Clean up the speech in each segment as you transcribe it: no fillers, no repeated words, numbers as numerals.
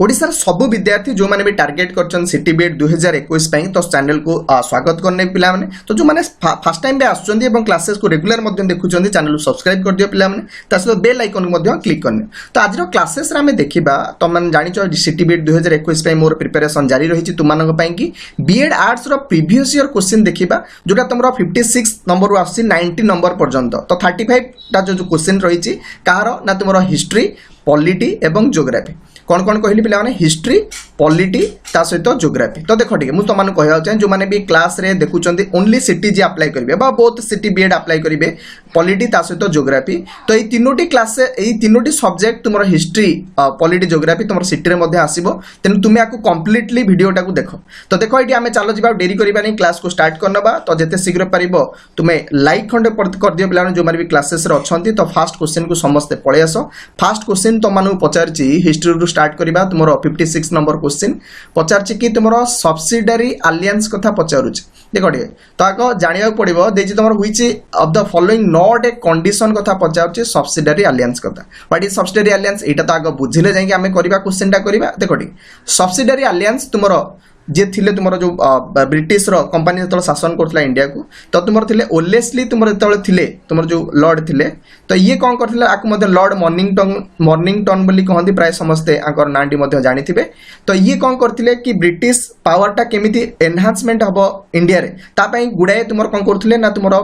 ओडिशार सबु विद्यार्थी जो माने भी टार्गेट करछन सिटीबीएड 2021 पई तो चैनल को स्वागत करने पिला माने तो जो माने फर्स्ट टाइम बे आछुचंदी एवं क्लासेस को रेगुलर मध्यम देखुचंदी चैनल को सब्सक्राइब कर दियो पिला माने तासो बेल आइकन को मध्यम क्लिक करने तो आज रो क्लासेस रा हमें देखिबा तो मन जानि छ सिटीबीएड 2021 पई मोर प्रिपरेशन जारी रही छि तुमानक पई कि बीएड आर्ट्स रो प्रीवियस ईयर क्वेश्चन देखिबा जोटा तमरो 56 नंबर रो आसी 90 नंबर पर्यंत तो 35 टा जो क्वेश्चन रही छि कहारो ना तुमरो हिस्ट्री पॉलिटी एवं ज्योग्राफी कौन कौन कहली पिला माने हिस्ट्री पॉलिटी ता सहित ज्योग्राफी तो देखो ठीक है मु तो माने कहया चाहे जो माने भी क्लास रे देखुचंदी ओनली सिटी जी अप्लाई करिवे बा बोथ सिटी बीएड अप्लाई करिवे पॉलिटी ता सहित ज्योग्राफी तो एई तीनोटी क्लास से एई तीनोटी सब्जेक्ट तुमरो हिस्ट्री पॉलिटी ज्योग्राफी तुमरो सिटी रे मध्ये आसीबो तेनु तुमे आकु कंप्लीटली वीडियोटा को देखो तो देखो एटी हमें चलो जिबा देरी करिबा नै क्लास को स्टार्ट करनबा तो जते शीघ्र परिबो तुमे लाइक खंडे कर दियो पिला जो माने भी क्लासेस रे अछंती तो फर्स्ट क्वेश्चन को समस्त पळे आसो फर्स्ट क्वेश्चन तो मानु पचारची हिस्ट्री रु स्टार्ट करिबा तुमरो 56 नंबर क्वेश्चन पचारची कि तुमरो सब्सिडियरी अलायंस कथा पचारुछ देखो ठीक तो आको जानिया पड़िबो देछि तुमरो हुइछि of the following not a condition कथा पचारुछ सब्सिडियरी अलायंस कथा व्हाट इज सब्सिडियरी अलायंस एटा तो आको बुझिले जाय कि हमें करबा क्वेश्चनटा करबा देखो ठीक सब्सिडियरी अलायंस तुमरो जे थिले तुमरो जो ब्रिटिश रो कंपनी जतल शासन करथला इंडिया को तो तुमरो थिले ओलेसली तुमरो जतल थिले तुमरो जो लॉर्ड थिले तो ये कोन करथिले आकु मध्ये लॉर्ड मॉर्निंगटन बोली कहंदी प्राय समस्ते आकर नांडी मध्ये जानिथिबे तो ये कोन करथिले कि ब्रिटिश पावर टा केमिति एनहांसमेंट हबो इंडिया रे ता पई गुडाए तुमरो कोन करथिले ना तुमरो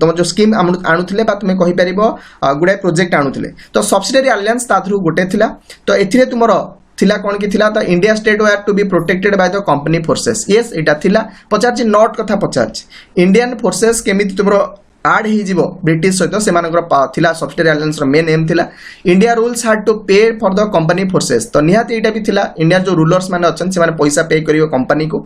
तुम जो स्कीम आणुथिले बा तुमे कहि परिबो गुडाए प्रोजेक्ट आणुथिले तो सब्सिडियरी अलायंस ता थ्रू गुटे थिला तो एथिरे तुमरो थिला कौन की थिला तो India state were to be protected by the company forces yes एटा थिला पचारची नॉट कथा पचारची इंडियन फोर्सेस केमिति तुमरो आड ही जीवो ब्रिटिश सहित से मानकर थिला सब्सिडियरी अलायंस रो मेन एम थिला इंडिया रूल्स हैड टू पे फॉर द कंपनी फोर्सेस तो निहाती एटा भी थिला इंडिया जो रूलर्स माने अछन से माने पैसा पे करियो कंपनी को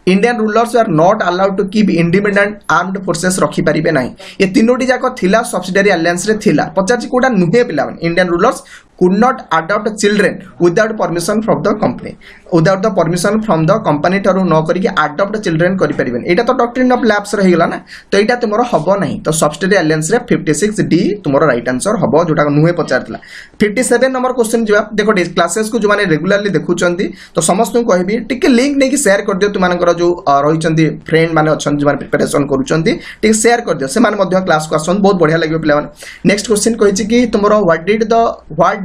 Indian rulers are not allowed to keep independent armed forces रखी पारिबे नाही ये तीनोटी जाको थिला सब्सिडियरी अलायंस रे थिला पचारची कोडा नुहे पिला Indian rulers could not adopt children without permission from the company without the permission from the company ठारू न करी के adopt children करि परिबेन एटा तो डॉक्ट्रिन ऑफ लैप्स रहि गेला ना तो एटा तुमरो हबो नाही तो सब्सिडियरी अलायंस रे 56 डी तुमरो राइट आंसर हबो जोटा नुहे पचारतला 57 नंबर क्वेश्चन जवाब देखो क्लासेस को जो माने रेगुलरली देखुचंदी तो समस्त को कहबी टिके लिंक नै कि शेयर कर दियो तुमानकर जो रहिचंदी फ्रेंड माने अछन जो माने प्रिपरेशन करूचंदी टिके शेयर कर दियो से माने मध्य क्लास को आसन बहुत बढ़िया लागियो पिला माने नेक्स्ट क्वेश्चन कहिछि कि तुमरो what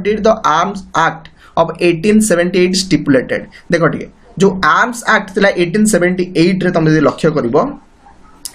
did the arms act of 1878 stipulated देखो ठीक जो आर्म्स एक्ट थिला 1878 रे तुम यदि लक्ष्य करिवो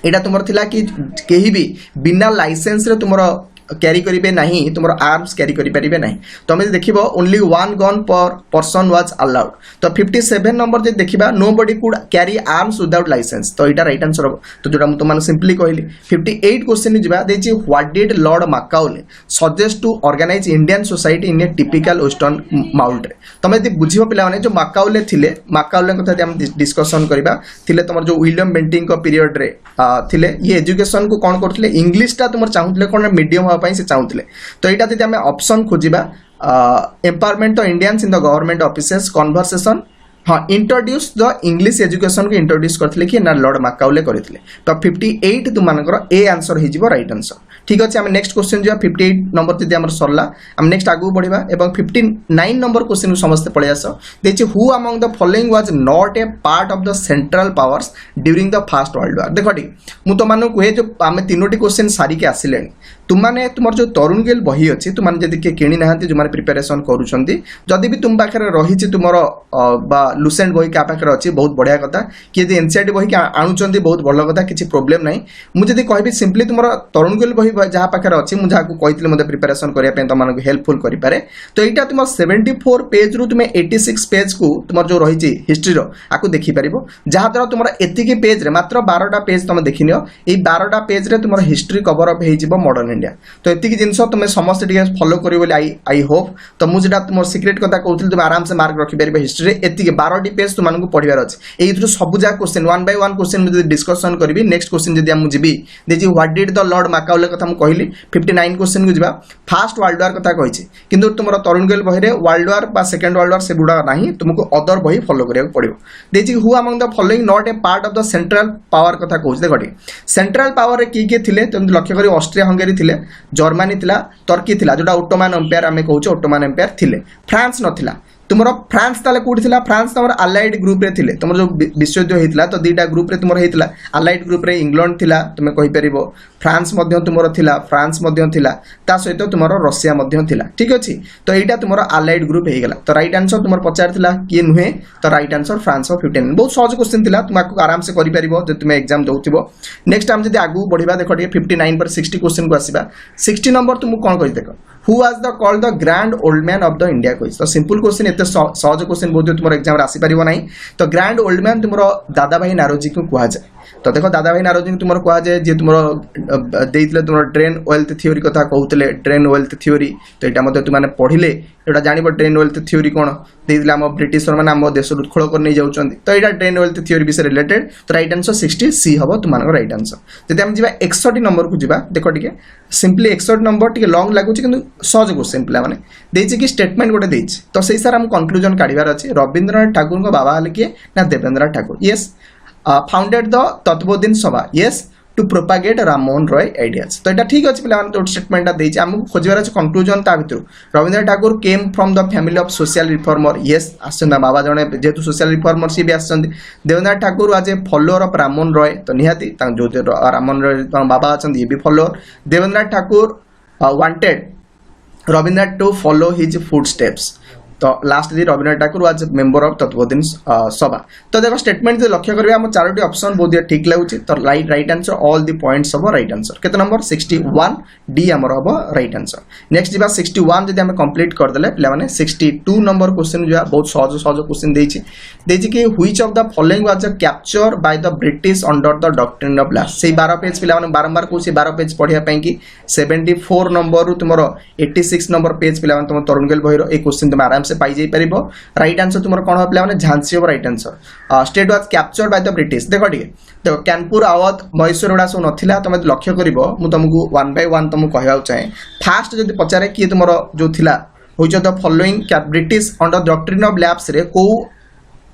एटा तुमर थिला कि केही भी बिना लाइसेंस रे तुमरो कैरी करिवे नहीं तुमरो आर्म्स कैरी करि परिबे नहीं तो हम देखिबो only one gun per person was allowed तो 57 नंबर जे देखिबा nobody could carry arms without licence तो एटा राइट आंसर हो तो जोटा तुम माने सिंपली कहली 58 क्वेश्चन जिबा देछि what did lord Macaulay suggest to organize Indian society in a typical western mould रे तमे यदि बुझिबो पिला माने जो मैकाउले थिले मैकाउले कथा हम डिस्कशन करबा थिले तुमर जो विलियम बेंटिंग को पीरियड रे थिले ये एजुकेशन को कोन करथिले इंग्लिश टा तुमर चाहुतले कोन मीडियम से चाहूले तो यहाँ यदि आम ऑप्शन खोजिबा empowerment the Indians in the government offices conversation हाँ इंट्रोड्यूस द इंग्लिश एजुकेशन को इंट्रोड्यूस करथिले कि ना लॉर्ड मैकाउले करथिले तो 58 तुमनकर ए आंसर हे जिवो राइट आंसर ठीक अछि हम नेक्स्ट क्वेश्चन जो 58 नंबर जदि हमर सरला हम नेक्स्ट आगु बढ़िबा एवं 59 नंबर क्वेश्चन समस्त पळे आसो देछि who among the following was not a part of the central powers during the first world war देखो ठीक मु तो मानु कहे जो आमे तीनोटी क्वेश्चन सारी के आसिलेनी तुमाने तुमर जो तरुण गेल बही अछि तुमाने जदि के किनि नाहंती जो माने प्रिपरेशन करूछंती जदि भी तुम पाखरे रहिछि तुमर बा लुसेंट बही का पाखरे अछि बहुत बढ़िया कथा कि यदि एनसीईआरटी बही के आणुचंती बहुत भलो कथा किछि प्रॉब्लम नाही मु जदि कहबी सिंपली तुमर तरुण गेल बही जहा पाखरे अछि मु जहा को कहितले मते प्रिपरेशन करिया पे तमन को हेल्पफुल करि पारे तो एटा तुमर 74 पेज रु तुमे 86 पेज को तुमर जो रहिछि हिस्ट्री रो आकु देखि परिबो जहा द्वारा तुमर एतिकी पेज रे मात्र 12टा पेज तुम देखिनियो ए 12टा पेज रे तुमर हिस्ट्री कवर अप हे जिवो मॉडर्न इंडिया तो एतिकी जिंस तुम समस्त टिके फॉलो करियो बोली आई होप तो मु जेटा तुम सीक्रेट कथा कहउथिल तुम आराम से मार्क रखि परिबे हिस्ट्री रे एतिकी 12टी पेज तुमन को पढिबार अछि एइ थ्रू सब जा question one by one question में डिस्कशन करबी नेक्स्ट क्वेश्चन जदि हम जिबी देछि व्हाट डिड द लॉर्ड मैकाउले कथा हम कहली 59 क्वेश्चन को जिबा फर्स्ट वर्ल्ड वार कथा कहिछि किंतु तुमरो तरुण गेल बही रे वर्ल्ड वार बा सेकंड वर्ल्ड वार से गुडा नाही तुमको अदर बही फॉलो करिया पड़िबो देछि who among the following not a part of the central power कथा कहउछि देखो सेंट्रल पावर रे की थिले तुम लक्ष्य करी ऑस्ट्रिया हंगेरी थिले जर्मनी थिला टर्की थिला जोटा ओटोमान एम्पायर आमे कहउछ ओटोमान एम्पायर थिले फ्रांस नथिला तुमर फ्रांस ताले कोठी थिला फ्रांस तुमर अलाइड ग्रुप रे थिले तुमर जो विश्वयुद्ध हेतिला तो दीटा ग्रुप रे तुमर हेतिला अलाइड ग्रुप रे इंग्लैंड थिला तुमे कहि परिबो फ्रांस मध्य तुमर थिला फ्रांस मध्य थिला ता सहित तुमर रशिया मध्य थिला ठीक अछि तो एटा तुमर अलाइड ग्रुप हे गेला तो राइट आंसर तुमर पचार थिला कि नुहे तो राइट आंसर फ्रांस ऑफ 15 बहुत सहज क्वेश्चन थिला तुमको आराम से करि परिबो जे तुमे एग्जाम दउथिबो नेक्स्ट हम जदी आगु बढ़िबा देखो 59 पर 60 क्वेश्चन को आसीबा 60 नंबर तुमको कोन कहि देखो who was the called the grand old man of the India quiz तो सिंपल क्वेश्चन एते सहज क्वेश्चन बोध तुम एग्जाम रे आसी परिबो नाही तो ग्रैंड ओल्ड मैन तुम दादा भाई नारोजी को कहा जाए तो देखो दादा भाई नारोजी तुम कहा जाए जे तुम देइतले तुम ट्रेन वेल्थ थ्योरी कथा कहउतले ट्रेन वेल्थ थ्योरी तो एटा मध्ये तुम पढ़िले एटा जानिबो ट्रेन वेल्थ थ्योरी कोन देइतले हम ब्रिटिशर माने हम देश उत्खोल कर नै जाउचंदी तो एटा ट्रेन वेल्थ थ्योरी विषय रिलेटेड तो राइट आंसर 60 सी हबो तुमानको राइट आंसर जदि हम जिबा 61 नंबर को जिबा देखो टिके सिंपली 61 नंबर टिके लॉन्ग लागुची किंतु सहज क्वेश्चन पिला माने देइछि कि स्टेटमेंट गोटे देइछि तो सेही सार हम कंक्लूजन काढिबार अछि रविंद्रनाथ ठाकुर को बाबा हले के ना Debendranath Thakur yes founded the तत्वोदीन सभा yes to propagate Ram Mohan Roy ideas तो एटा ठीक अछि पिला माने जो स्टेटमेंट देइछि हमहु खोजिबार अछि कंक्लूजन ता भितर Rabindranath Thakur came from the family of social reformer yes आछन बाबा जने जेतु सोशल रिफॉर्मर सी भी आछन Debendranath Thakur was a follower of Ram Mohan Roy तो निहाती ता जो राम मोहन रॉय बाबा आछन ये भी follower Debendranath Thakur wanted Rabindranath to follow his footsteps तो लास्ट दी Rabindranath Thakur was member of तत्वोदीन सभा तो देखो स्टेटमेंट लक्ष्य करिया हम चारोटी ऑप्शन बहुत ठीक लागुची तो right answer all the points of right answer केते नंबर 61 डी हमर हबो राइट आंसर नेक्स्ट जिबा 61 जदि हम कंप्लीट कर देले पिला माने 62 नंबर क्वेश्चन जो बहुत सहज क्वेश्चन देछि कि which of the following was capture by the British under the doctrine of last से 12 पेज पिला माने बारंबार को से 12 पेज पढिया पई कि 74 नंबर रु तुमरो 86 नंबर पेज पिला माने तुम तरुणगेल भइरो ए क्वेश्चन तुम आराम से पाई जाई परिबो राइट आंसर तुमरो कोन हो पिला माने Jhansi of right answer state was captured by the British देखो देखो कानपुर अवध मैसूर उडा सब नथिला तुम लक्ष्य करिवो मु तुमको वन बाय वन तुम कहवा चाहे फास्ट जदि पचारे कि तुमरो जो थिला होइछ the following British under doctrine of lapse रे को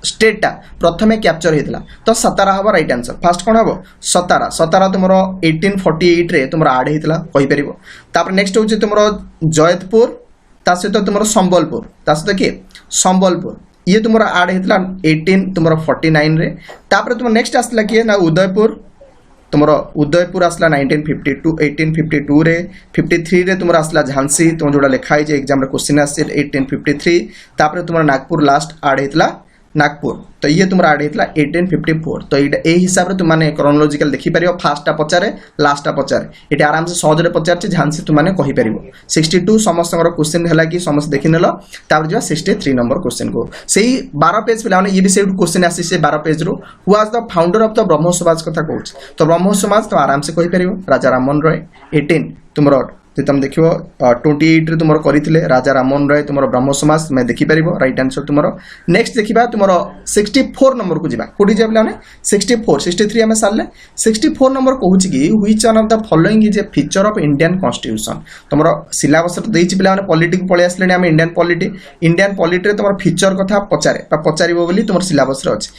स्टेटा प्रथमे कैप्चर हेतला तो सतारा हबो राइट आंसर फास्ट कोन हबो सतारा तुमरो 1848 रे तुमरो आड हेतला कहि परिबो तापर नेक्स्ट होछ तुमरो जयपुर ता सहित तुमरो संबलपुर ता सहित के संबलपुर ये तुमरो आड हेतला 18 तुमरो 49 रे तापर तुम नेक्स्ट आसला के ना उदयपुर तुमरो उदयपुर आसला 1852 रे 53 रे तुमरो आसला झांसी तुम जोडा लिखाई जे एग्जाम रे क्वेश्चन आसे 1853 तापर तुमरो नागपुर लास्ट आड हेतला नागपुर तो ये तुम आड हेतला 1854 तो ए हिसाब रे तुम माने क्रोनोलॉजिकल देखि परियो फास्टटा पचारे लास्टटा पचारे एटा आराम से सहज रे पचारछि झांसी तुम माने कहि परिबो 62 समस्तଙ୍କର क्वेश्चन हला कि समस्त देखि नेलो तापर जो 63 नंबर क्वेश्चन को सेही 12 पेज पिला माने ये भी सेही क्वेश्चन आसी से 12 पेज रो who was the founder of the Brahmo Samaj कथा कहूछ तो ब्रह्म समाज तो आराम से कहि परिबो राजा राममोहन रॉय 18 तुमरो तुम देखियो 28 रे तुमरो करिथिले राजा राममोहन रॉय तुमरो ब्रह्म समाज मैं देखि परिबो राइट आंसर तुमरो नेक्स्ट देखिबा तुमरो 64 नंबर को जिबा कोडी जेबला ने 63 हमें सालले 64 नंबर कहूची कि which one of the following is a feature of Indian constitution तुमरो सिलेबस रे देइछि पिला माने पॉलिटिक पळे आसले हम इंडियन पॉलिटी रे तुमरो फीचर कथा पचारिबो बोली तुमरो सिलेबस रे अछि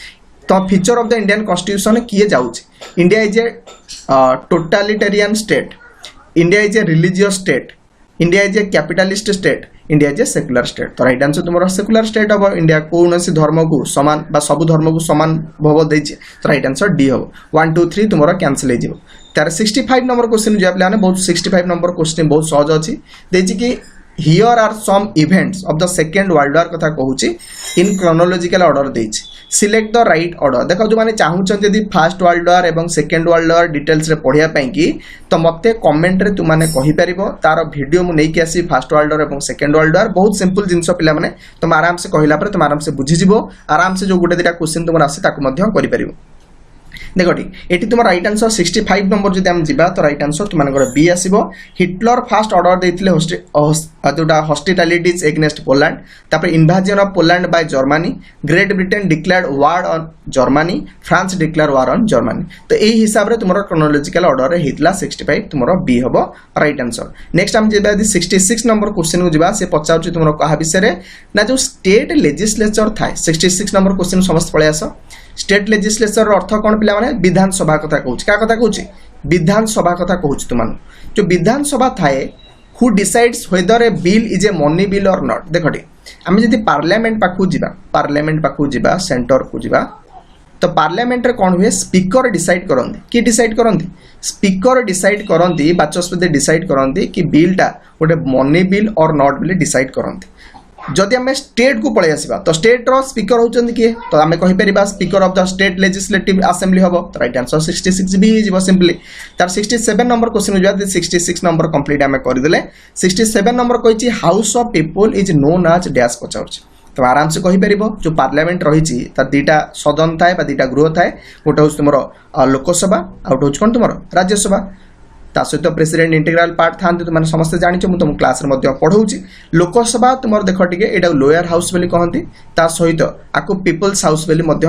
तो feature of the Indian constitution किए जाउछि India is a totalitarian state India is a religious state India is a capitalist state India is a secular state तो राइट आंसर तुम सेक्युलर स्टेट हम इंडिया कौन सी धर्म को समान बा सब धर्म को समान भाव देछि तो राइट आंसर डी हम 1 2 3 तुम कैंसिल हो जिवो तार 65 नंबर क्वेश्चन जो आपले बहुत 65 नंबर क्वेश्चन बहुत सहज अछि देछि कि here are some events of the second world war कथा कहूची इन क्रोनोलॉजिकल ऑर्डर देछि सिलेक्ट द राइट ऑर्डर देखो जो माने चाहूछन यदि फर्स्ट वर्ल्ड वॉर एवं सेकंड वर्ल्ड वॉर डिटेल्स रे पढिया पई कि तो मते कमेंट रे तुम माने कहि परिबो तार वीडियो मु नै कि आसी फर्स्ट वर्ल्ड वॉर एवं सेकंड वर्ल्ड वॉर बहुत सिंपल जिंस पिला माने तुम आराम से कहिला पर तुम आराम से बुझि जिवो आराम से जो गुटे दिटा क्वेश्चन तुम आसी ताको मध्य करि परिबो देखो ये तुम राइट आंसर 65 नंबर जो हम जीवा तो राइट आंसर तुम बी आसो हिटलर फास्ट ऑर्डर देते जोटा हॉस्पिटैलिटीज एगेंस्ट पोलैंड तापर invasion of Poland by Germany Great Britain declared war on Germany France declare war on Germany तो यही हिसाब से तुम क्रोनोलॉजिकल ऑर्डर रे हितला 65 तुम बी हम राइट आंसर नेक्स्ट हम जेबा 66 नंबर क्वेश्चन को जीवा से पचाउची तुम कहा विषय ना जो स्टेट लेजिस्लेचर थाए 66 नंबर क्वेश्चन समस्त पळे आसो स्टेट लेजिस्लेचर अर्थ कौन पिला माने विधानसभा कथा कहूँ क्या कथा कहूँ विधानसभा कथा कहूँ तुम जो विधानसभा थाए who decides whether A bill is a money bill or not देखो आम जब पार्लियामेंट पाखु जीवा सेंटर को जीवा तो पार्लियामेंट रे कौन हुए स्पीकर डिसाइड करंती कि डिसाइड करंती स्पीकर डिसाइड करंती बाचस्पति डिसाइड करंती कि बिलटा गोटे money bill or not bill decide करंती जदि आम स्टेट को पलि आसवा तो स्टेट रो स्पीकर होचंदी किए तो आम कहीपर speaker of the state legislative assembly हम तो राइट आंसर 66 भी हो सिंपली तार 67 नंबर क्वेश्चन जो 66 नंबर कंप्लीट आम करदे 67 नंबर कही house of people is known as dash पचार तो आराम से कहीपर जो पार्लियामेंट रही दुईटा सदन थाए दुईटा गृह थाए गोटे हूँ तुम लोकसभा आउट हूँ कौन तुम राज्यसभा ता सहित प्रेसिडेंट इंटीग्राल पार्ट था तुम समस्ते जानी तुम क्लास पढ़ाऊँगी लोकसभा तुम देख टे यहाँ लोअर हाउस बोली कहती ता सहित आपको पीपल्स हाउस बोली कहती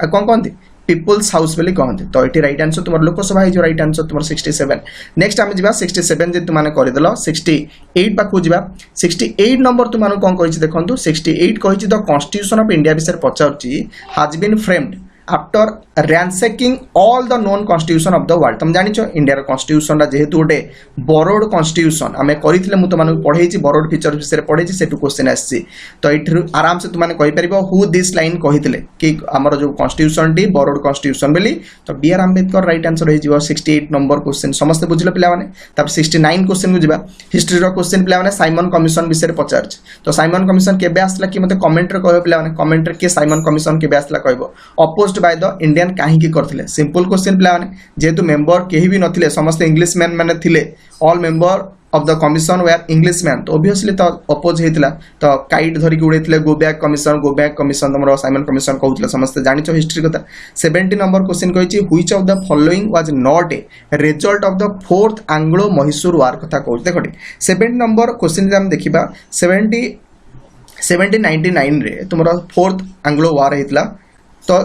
कौन कहती पीपल्स हाउस बोली कहती तो ये राइट आंसर तुम लोकसभा हो राइट आंसर तुम 67 नेक्स्ट आम जा 67 जी तुमने करदेल 68 पाखु जा 68 नंबर तुम कौन कही देखो 68 कही द कॉन्स्टिट्यूशन ऑफ इंडिया विषय पचार has been framed after ransacking all the known constitution of the world तुम जानिଛ इंडिया कॉन्स्टिट्यूशन जेहेतु गोटे बरोड कॉन्स्टिट्यूशन आम करते तुमको पढ़े बरोड फीचर विषय पढ़े से क्वेश्चन आसी तो ये आराम से तुमने कहीपर हु दिस लाइन कहते कि आमर जो कॉन्स्टिट्यूशन टी बरोड कॉन्स्टिट्यूशन बोली तो B R Ambedkar right answer हो 68 नंबर क्वेश्चन समस्त बुझल पे 69 क्वेश्चन को जा हिस्ट्री क्वेश्चन पे साइमन कमिशन विषय पचार तो साइमन कमिशन केबे आसला कि मते कमेंट रे कहबे पे कमेंट रे के साइमन कमिशन केबे आसला कहबो अपोज्ड बाय द इंडियन कहीं करते सिंपल क्वेश्चन पे जेहेतु मेंबर कहीं भी नथिले समस्त इंग्लिश मैन मैंने थिले all member of the commission were English man तो ऑब्वियसली तो अपोज होता तो काइट धरिक उड़े गो बैक कमिशन तुम साइमन कमिशन कहते समस्त जानिଛ हिस्ट्री कथा 70 नंबर क्वेश्चन कही which of the following was not a result of the fourth Anglo Mysore war कथा कहूँ देख 70 नंबर क्वेश्चन आम देखा 1799 रे तुम फोर्थ एंग्लो वार होता तो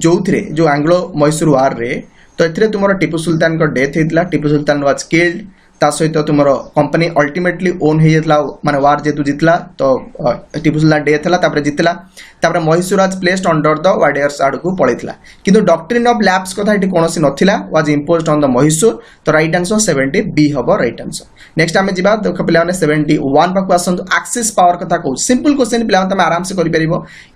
जो थे जो एंग्लो मैसूर वार रे तो ये तुम टीपू सुल्तान का डेथ होता टीपू सुल्तान वाज किल्ड ता सहित तुम कंपनी अल्टीमेटली ओन हो जाता माने वार जेतु जितला तो टीपू सुल्तान डेथ है जितला Mysore was placed under the Wodeyars आड़ को पड़ेगा किंतु डॉक्ट्रिन ऑफ लैप्स कथा ये कौन नथिला was imposed on the Mysore तो राइट आंसर 70 बी हम राइट आंसर नेक्स्ट आम जा देख पे 71 पाक आसतु एक्सिस पावर कथा कहूँ सिंपल क्वेश्चन पे तुम आराम से कर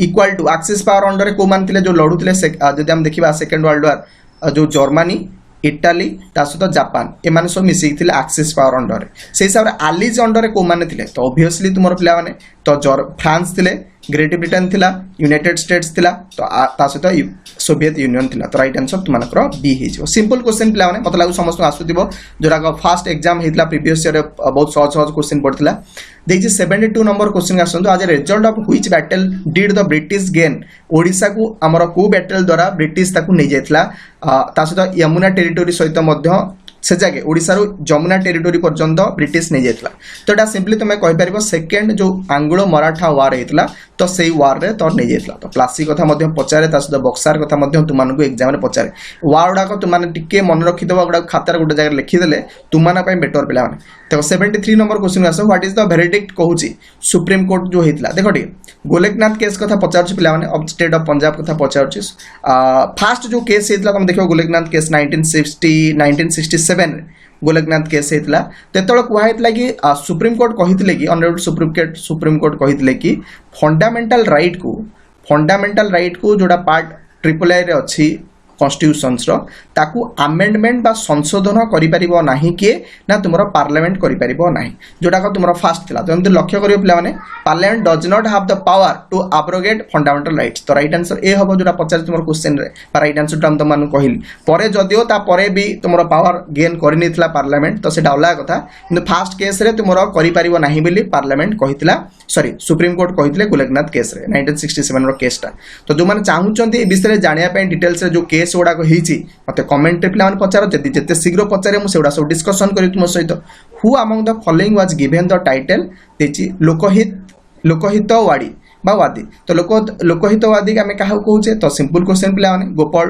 equal to axis power under को मान जो लड़ुते जब हम देखा सेकेंड वर्ल्ड वार जो जर्मनी इटाली ता सहित जापान एम सब मिसिक एक्सिस पावर अंडर से हिसाब से आलीज अंडर को माने तो ऑब्वियसली तुम पे तो फ्रांस थे ग्रेट ब्रिटेन थिला यूनाइटेड स्टेट्स थिला तो ता सहित सोवियत यूनियन थिला तो राइट आंसर तुमकर बी हो सिंपल क्वेश्चन पे मतलब लगे समस्त आसुव जोड़ा फास्ट एग्जाम होता प्रीवियस ईयर बहुत सहज सहज क्वेश्चन पड़ता देखिए 72 नंबर क्वेश्चन आसतु आज result of which battle did the British gain Odisha को आमर को बैटल द्वारा ब्रिटिश ताकू नहीं जाइथिला ता सहित यमुना टेरिटोरी सहित से जगह ओडिशा जमुना टेरिटोरी पर्यंत ब्रिटिश नहीं जाइथिला तो एटा सिंपली तुम कहीपर सेकेंड जो आंग्लो मराठा वार होता तो से वार रे तो नहीं जाइथिला तो प्लासी कथा पचारे सहित बक्सार कथा तुमको एग्जाम रे पचारे वार गुड़ाक तुमने टिके मन रखिदेव गुड़ा खातार गोटे जगह लिखिदेले तुमने बेटर पे देखो 73 नंबर क्वेश्चन आस व्हाट इज द वेरिडिक्ट कहूँ सुप्रीम कोर्ट जो होता देख टे गोलकनाथ केस कथा पचार पे ऑफ स्टेट ऑफ पंजाब कथा पचार फास्ट जो केस होता तुम देखो गोलकनाथ केस 1967 गोलकनाथ केस होता तो कहला कि सुप्रीम कोर्ट कहते कि ऑनरेबल सुप्रीम कोर्ट कहते कि फंडामेंटल राइट को जोड़ा पार्ट ट्रिपल आई रे अच्छी कॉन्स्टिट्यूशन्स ताकू आमेंडमेंट बा संशोधन करिपारिबो नाही किए ना तुमरा पार्लियामेंट करिपारिबो नाही जोटा को तुमरा फास्ट थिला तो लक्ष्य करियो पिला माने parliament does not have the power to abrogate fundamental rights तो राइट आंसर ए हबो जोटा पचार तुमरा क्वेश्चन रे राइट आंसर टम तुम मानु कहिल परे जदियो ता परे भी तुमरा पावर गेन करनी थिला पार्लियामेंट तो सेटा अलग कथा किंतु फास्ट केस रे तुमरा करिपारिबो नाही बोली पार्लियामेंट कहितला सॉरी सुप्रीम कोर्ट कहितले गोलकनाथ केस रे 1967 रो केसटा तो जो माने चाहुचंती ए विषय जानिया पे डिटेल्स रे जो केस गुड़ाक मत कमेंट पे पचार जिते शीघ्र पचारे मुझे सब डिस्कसन करी तुम सहित who among the following was given the title देछि लोकहितवादी बा वादी तो लोकहितवादी आम क्या कहे तो सिंपल क्वेश्चन पे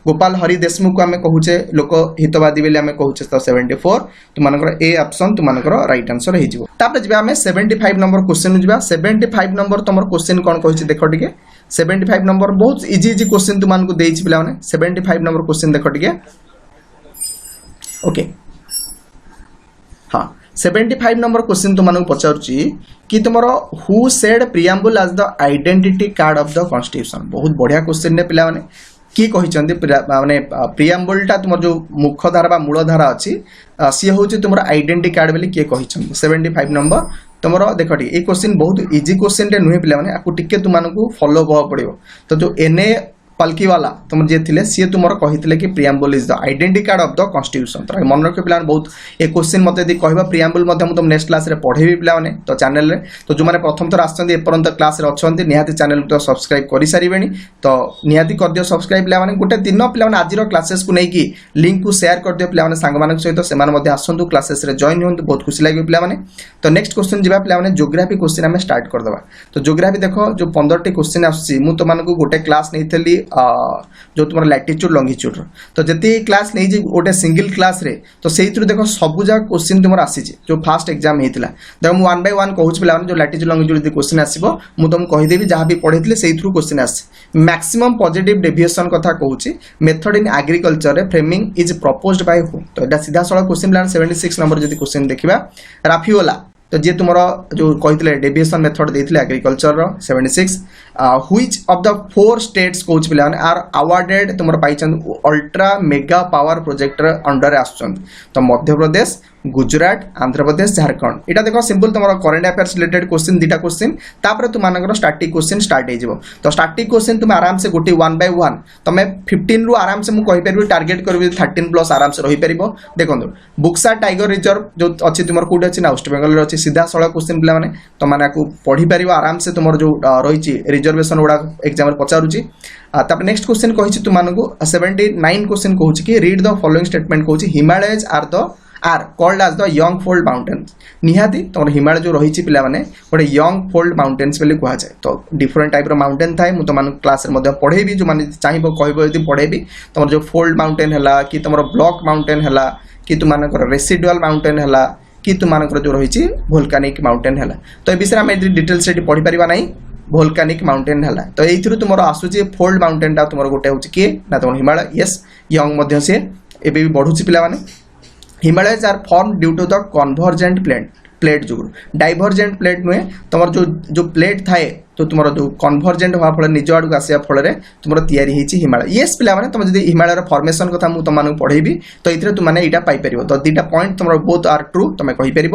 गोपाल हरि देशमुख को आम कहूचे लोकहितवादी बोली आम कहूचे तो 74 तुमको ए ऑप्शन तुमको राइट आंसर हो आम 75 नंबर क्वेश्चन जा 75 नंबर तुम क्वेश्चन कौन कही देख टे 75 नंबर बहुत इजी क्वेश्चन तुमको देछि पिला माने 75 नंबर क्वेश्चन देख टे ओके हाँ 75 नंबर क्वेश्चन तुमको पचारुची कि तुमर who said preamble as the identity card of the constitution. बहुत बढ़िया क्वेश्चन ने पिला माने कि कहिसंती माने प्रियाम्बुलटा तुमर जो मुख्यधारा बा मूलधारा अच्छी सी हूँ तुम आइडेंटिटी कार्ड बोली किए कही 75 नंबर तुम देखो ये क्वेश्चन बहुत इजी क्वेश्चन टे नुहे पिला आपको टिके तुमको फॉलो करवा पड़ो। तो जो एनए पालकी वाला तुम जी थे सी तुम कही कि preamble is the identity card of the constitution. तो मन रख पे बहुत ये क्वेश्चन मत यदि कह प्रियाम्बुल तुम नेक्स्ट क्लास रे पढ़ेबी पे तो चैनल रे तो जो मैंने प्रथम थर आपर्यंत क्लास रे अच्छा निहाती चैनल तो सब्सक्राइब कर सारे तो निहाती कर दियो सब्सक्राइब पे गोटे दिन पे आज क्लासेस को लेकिन लिंक को शेयर कर दियो पे सांग सहित से आसतु क्लासेस रे जॉइन हूँ बहुत खुशी लगे पे। तो नेक्स्ट क्वेश्चन जी पे ज्योग्राफी क्वेश्चन आम स्टार्ट करदे। तो ज्योग्राफी देख जो 15टी क्वेश्चन आसुँच गोटे क्लास नहीं जो तुम लैटिट्यूड लंगिट्यूड तो जी क्लास नहीं गोटे सिंगल क्लास रे तो से देख सब जगह क्वेश्चन तुम आसी जो फास्ट एग्जाम होता देख मुझे 1 by 1 कहूँ पे जो लैटिट्यूड लंगिट्यूड क्वेश्चन आसो मुझे तुमको कहीदेवी जहाँ भी पढ़ी से क्वेश्चन आसे मैक्सिमम पॉजिटिव डेविएशन कथा कहूँ method in agriculture framing is proposed by who. तो यहाँ सीधा सड़क क्वेश्चन पे 76 नंबर जो क्वेश्चन देखा राफिओला तो जी तुम जो कहते डेविएशन मेथड देते agriculture 76 which of the 4 states कौच पे आर अवार्डेड तुम पाई ultra mega power projector under आसुँच। तो मध्य प्रदेश गुजरात आंध्र प्रदेश झारखंड यहाँ देख सिंपल तुम करेन्ट अफेयर्स रिलेटेड क्वेश्चन 2टा क्वेश्चन तापर तुम स्टार्टिंग क्वेश्चन स्टार्ट हो। तो स्टार्टिंग क्वेश्चन तुम आराम से गोटे 1 by 1 तुम 15 रु आराम से मुझे टार्गेट करी 13+ आराम से रहीपर। देखो बुक्सा टाइगर रिजर्व जो अच्छी तुम कौटे अच्छी ना वेस्ट बेंगल अच्छी सीधा सड़क क्वेश्चन पे तुमने पढ़ी पार आराम से तुम जो रही रिजर्वेशन गुड़ा एग्जाम पचारूची। नेक्स्ट क्वेश्चन कही तुमको 79 क्वेश्चन कहूँ कि रीड द फॉलोइंग स्टेटमेंट कहूँ Himalayas are called as the young fold mountains. निहाती तुम हिमालय जो रही पे गोटे यंग फोल्ड माउंटेन्स बोली कह जाए। तो डिफरेंट टाइप माउंटेन थाए मुझे तुम क्लास पढ़ेबी जो मैंने चाहिए कह पढ़ेबी तुम जो फोल्ड माउंटेन है कि तुम ब्लॉक माउंटेन है कि तुम रेसिडुअल माउंटेन है कि तुम जो रही वोल्कानिक माउंटेन है। तो ये विषय आम डिटेल्स पढ़ी पारा ना वोल्कानिक माउंटेन है। तो ये तुम आसूची फोल्ड माउंटेन टा तुम गोटे हूँ किए ना तुम हिमालय येस यंग सी एबी बढ़ुची पे Himalayas are form due to the convergent plate जो डाइवर्जेंट प्लेट नुहे तुम जो प्लेट थाए तो तुम जो कन्वर्जेंट हवा फल निज आड़ को आसा फल तुम तैयारी हिमालय येस पे तुम जो हिमालय फॉर्मेशन कथा तुमको पढ़ेबी तो ये तुमने यहाँ पाइपर। तो 2टा पॉइंट तुम बोथ आर ट्रू तुम कहीपर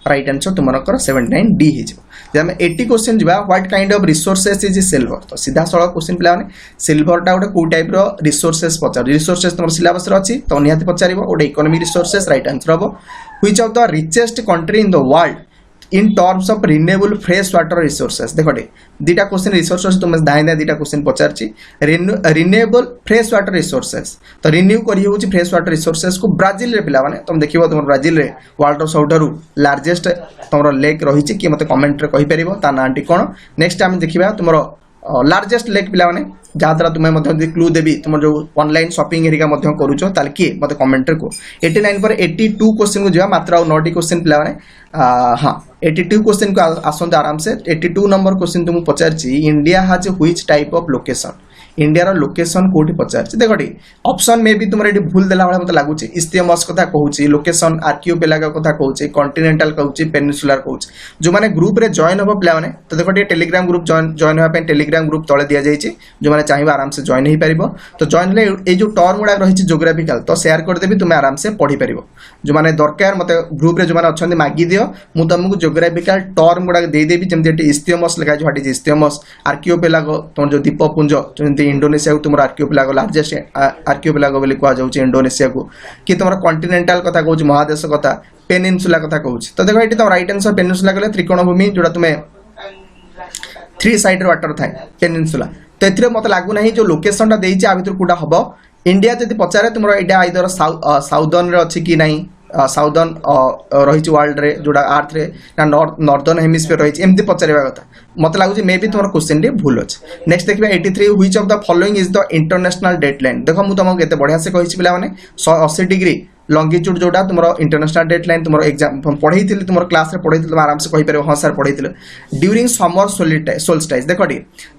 राइट आंसर तुमको 79D हो। 80 क्वेश्चन जा what kind of resources is silver. तो सीधा सड़क क्वेश्चन पे सिल्वरटा गोटे कौ टाइप रिसोर्सेस पचार रिसोर्सेस तुम सिलेबस अच्छी तो निहाती पचार गोटे इकोनॉमिक रिसोर्सेस राइट आंसर हम। Which of the richest country in the world in terms of renewable fresh water resources. देखो 2टा क्वेश्चन रिसोर्सेस तुम दाएं 2टा क्वेश्चन पचार रिन्यूएबल फ्रेश वाटर रिसोर्सेस। तो रिन्यू करी फ्रेश वाटर रिसोर्सेस को ब्राजिल रे पिला माने तुम देखिबो तुम ब्राजिल रे वर्ल्ड सबुठारु लार्जेस्ट तुम लेक रही कि मत कमेंट रे कहि परिबो ता नाटी कोन। नेक्स्ट आम देखिबा तुम लार्जेस्ट लेक पिला माने जहाँ द्वारा तुम्हें क्लू देवी तुम जो ऑनलाइन शॉपिंग हेरिका करुच किए मत कमेंट को 89 पर 82 क्वेश्चन को जा मात्र आ 9टी क्वेश्चन पे हाँ 82 क्वेश्चन को आसते आराम से। 82 नंबर क्वेश्चन तुमको पचार India has which type of location India location कौटी पचार देख ऑप्शन में भी तुम ये भूल देला भाई मतलब लगुच इस्थियोमस कथा कहूँ लोकेशन आर्कियोपेलागो कथा कहूँ कॉन्टिनेंटल कहूँ पेनिनसुलर कहूँ जो मैंने ग्रुप रे जॉइन हम पे तो देखो टेलीग्राम ग्रुप जॉइन होगा टेलीग्राम ग्रुप तले दि जाइए जो मैंने चाहिए आराम से जॉइन हो पार। तो जॉइन ये जो टर्म गुड़ा रही जोग्राफिकल तो शेयर करदेवी तुम आराम से पढ़ी पार जो मैंने दरकार मत ग्रुप रे जो मैंने अच्छा मागी दियो मुझे तुमको जोग्राफिकल टर्म गुड़ा देदेवी जमी इस्थियोमस लिखा है व्हाट इज इस्थियोमस आर्कियोपेलागो तुम जो द्वीपपुंज इंडोनेशिया को तुम आर्कियोपेलागो लार्जेस्ट आर्कियोपेलागो बोली कह जाऊँ इंडोनेशिया को कि तुम कॉन्टिनेंटल कथा कहूँ महादेश कथा पेनिनसुला कथा कहूँ। तो देखो ये तुम राइट आंसर पेनिनसुला कहले त्रिकोणभूमि जोड़ा तुम्हें 3 साइड वाटर थाए पेनिनसुला। तो ये मत लगुना जो लोकेशन देती आ भर कौटा हम इंडिया जब पचारे तुम यहाँ आइदर साउदर्न अच्छी कि नहीं साउदर्न रही वर्ल्ड रे जोड़ा अर्थ रे ना नॉर्दर्न हेमिस्फीयर रही एमती पचारा कथा मत लगुच मे भी तुम क्वेश्चन टी भूल अच्छे। नेक्स्ट देखिए 83 which of the following is the international date line. देखो मुझे तुमको केते बढ़िया से कही पे 180 डिग्री लंगिट्यूड जोड़ा तुम इंटरनेशनल डेट लाइन तुम एग्जाम पढ़ी तुम क्लास रे पढ़ी तुम आराम से कहीपर हाँ सर पढ़ी ड्यूरिंग समर सोल्स्टाइस। देख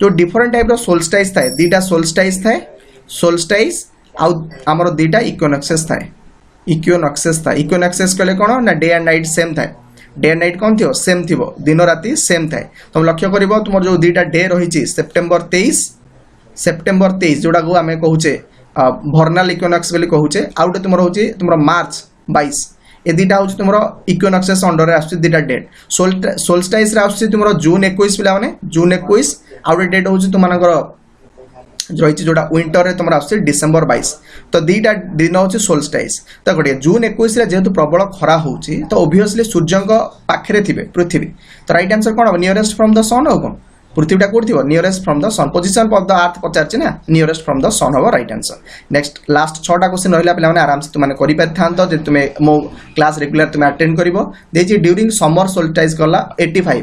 जो डिफरेंट टाइप सोल्स्टाइस थाए 2टा सोल्स्टाइस थाए सोल्स्टाइस आमर 2टा इक्विनॉक्सेस थाए इक्विनॉक्सेस था इक्विनॉक्सेस कहले कौन ना डे एंड नाइट सेम थाए डे नाइट कौन थी सेम थी दिन राति सेम थाए तुम लक्ष्य कर तुम जो दुईटा डे रही सेप्टेम्बर 23 जोटा को आम कहे भर्नाल इक्विनॉक्स बोली कहूचे आउटे तुम हूँ तुम मार्च 22 ए दुईटा हूँ तुम इक्विनॉक्सेस अंडर दुईटा डेट सोल्स्टाइस तुम जून 21 पे जून 21 आउटे डेट हूँ तुम रही जोटा विंटर रे तुम आस डिसेम्बर 22 तो दुईटा दिन हूँ सोल्स्टाइस तो गोटे जून 21 जेहेतु प्रबल खरा होची तो ओबियसली सूर्य पाखे थे पृथ्वी तो राइट आंसर कौन हम नियरेस्ट फ्रॉम द सन हो कौन पृथ्वीटा कौट थी nearest from the sun position of the earth पचार ना नियरेस्ट फ्रॉम द सन हम राइट आंसर नेक्स्ट लास्ट 6टा क्वेश्चन रहा पे आराम से तुमने कर तुम्हें मो क्लास रेगुलर तुम्हें अटेंड कर ड्यूरिंग समर सोल्स्टाइस गला 85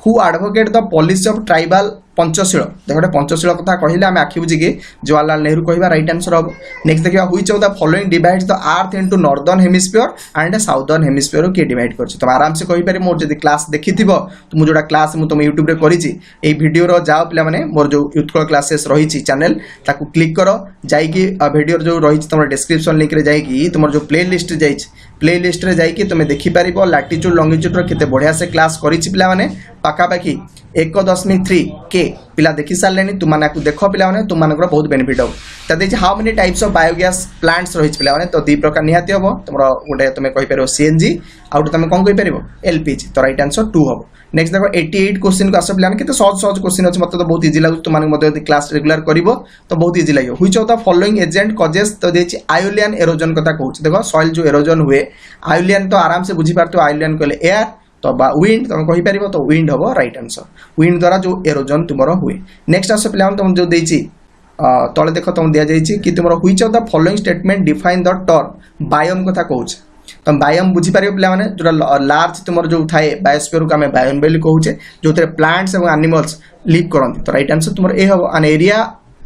who advocate the policy of tribal Panchsheel देखो पंचशील कथा कहले आम आखि बुझिकी जवाहरलाल नेहरू कहवा राइट आंसर हम नेक्स्ट देखा which of the following divides the earth into northern hemisphere and southern hemisphere किए डिवाइड कर तुम आराम से कहीपर मोर जब क्लास देखी तुम जो क्लास तुम यूट्यूब रे करी भिडियो जाओ पे मोर जो यूथकल क्लासेस रही चैनल ताकू क्लिक कर जाइकी भिडियो जो रही तुम डिस्क्रिप्शन लिंक रे जाइकी तुम जो प्ले लिस्ट प्ले लिस्ट रे जाइकी तुम देखिपार लाटिट्यूड लंगिट्यूड केते बढ़िया से क्लास करी पे पाखापाखि 1.3 के पिला देखी सारे तुमने देख पे तुम बहुत बेनिफिट हो तो how many types of biogas plants रही पे तो 2 प्रकार निहाती हम तुम गोटे तुम कहीपर सीएनजी आउट तुम कौन कहीपर एलपीजी तो राइट आंसर 2 हम नेक्स्ट देखो 88 क्वेश्चन को आस पे सहज क्वेश्चन अच्छे मतलब तो बहुत इजी लगे तुमने क्लास रेगुलर कर तो बहुत इजी लगे which of the following agent causes तो देखिए आयोलियन एरोजन कथा कहूँ देखो सॉइल जो एरोजन हुए आयोलियन तो आराम से बुझीपार आयोलियन कहले एयर तो विंड तुम कहीपर तो विंड हम राइट आंसर विंड द्वारा जो एरोजन तुम हुए नेक्स्ट आस पे तुम जो तले देख तुम दि जाइए कि तुम which of the following statement define the term biome कथा कहूँ तुम बायोम बुझीपार पे जो लार्ज तुम जो थाए बायोस्फीयर को आम बायोम बोली कहूचे जो प्लांट्स और एनिमल्स लिव करती तो राइट आंसर तुम ए हम an area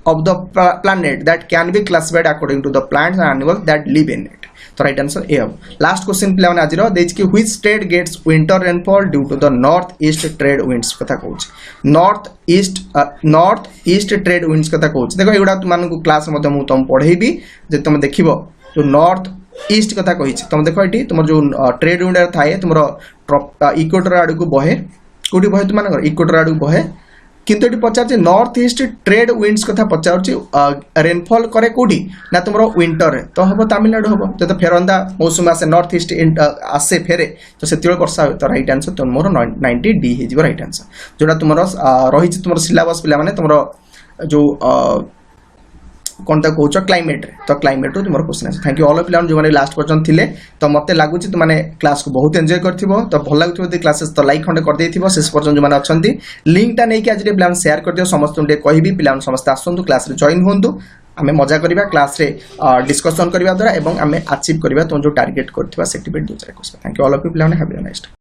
of the planet that can be classified according to the plants and animals that live in it तो राइट आंसर ए हम लास्ट क्वेश्चन पे आज which state gets winter rainfall due to the north east trade winds कथा कहूँ north east trade winds कथा कहूँ देखो एगुड़ा तुमको क्लास तुम पढ़ेबी जे तुम देख जो नॉर्थ ईस्ट कथा कही तुम देख ये तुम जो ट्रेड विंड थाए तुम इक्वेटर आड़ को बहे कौटी बहे तुम इक्वेटर आड़ को बहे किंतु ये पचार नॉर्थ ईस्ट ट्रेड विंड्स कथा पचार रेनफॉल करे कौटी ना तुम विंटर तो हम तमिलनाडु हम जो फेरंदा मौसम आसे नॉर्थ ईस्ट आसे फेरे तो से वर्षा हुए तो राइट आंसर तुम मोर 90 डी हो राइट आंसर जोटा तुम रही तुम सिलेबस पे तुम जो कौन तक कौच क्लाइमेट तो क्लाइमेट तुम क्वेश्चन आस थैंक यू ऑल पे जो लास्ट पर्यटन थे तो मत लगुच तुमने क्लास को बहुत एंजॉय कर तो भल लगे क्लासेस तो लाइक खंडे कर शेष पर्यटन जो मैंने अच्छा लिंकटा नहीं आज पे सेयार कर दियो समस्त कहि पे समस्त आसतु क्लास जॉइन हूँ आम मजा करवा क्लास डिस्कसन करवा द्वारा आम अचीव करवा तुम जो टार्गेट कर certificate 2021 thank you all of you plan have a nice day.